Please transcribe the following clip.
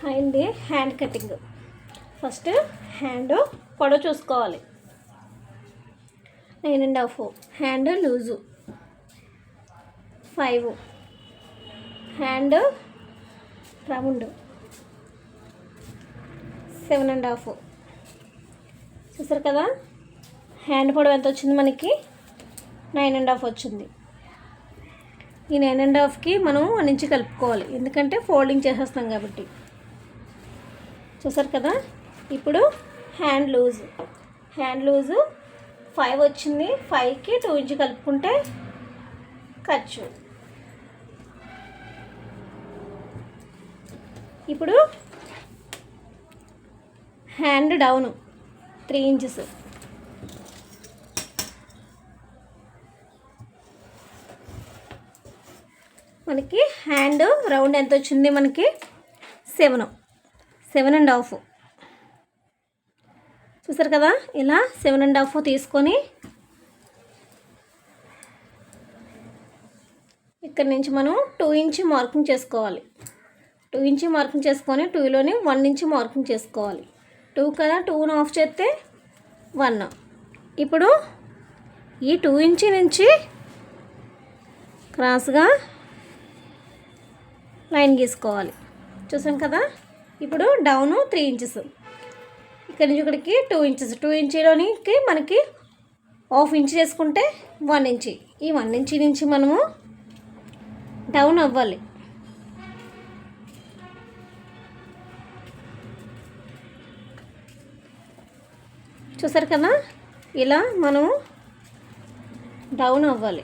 అండి hand cutting. First hand పొడవు చూసుకోవాలి, 9.5. Hand loose 5. Hand round 7.5. చూసారు కదా, హ్యాండ్ పొడవు ఎంత వచ్చింది మనకి? 9.5 వచ్చింది. ఈ 9.5కి మనం 1 ఇంచ్ కలుపుకోవాలి, ఎందుకంటే ఫోల్డింగ్ చేసేస్తాం కాబట్టి. చూసారు కదా. ఇప్పుడు హ్యాండ్ లూజు 5 వచ్చింది. 5కి 2 ఇంచ్ కలుపుకుంటే ఖర్చు. ఇప్పుడు హ్యాండ్ డౌను 3 ఇంచెస్. మనకి హ్యాండ్ రౌండ్ ఎంత వచ్చింది? మనకి 7.5. చూసారు కదా, ఇలా 7.5 తీసుకొని ఇక్కడ నుంచి మనం 2 ఇంచ్ మార్కింగ్ చేసుకోవాలి. 2 ఇంచ్ మార్కింగ్ చేసుకొని 2లోని 1 ఇంచ్ మార్కింగ్ చేసుకోవాలి. 2 కదా, 2ను ఆఫ్ చేస్తే 1. ఇప్పుడు ఈ 2 ఇంచ్ నుంచి క్రాస్గా లైన్ గీసుకోవాలి. చూసాం కదా. ఇప్పుడు డౌను 3 ఇంచెస్. ఇక్కడ నుంచి ఇక్కడికి 2 ఇంచెస్. 2 ఇంచ్లోనికి మనకి 1/2 ఇంచ్ చేసుకుంటే 1 ఇంచ్. ఈ 1 ఇంచ్ నుంచి మనము డౌన్ అవ్వాలి. చూసారు కదా, ఇలా మనము డౌన్ అవ్వాలి.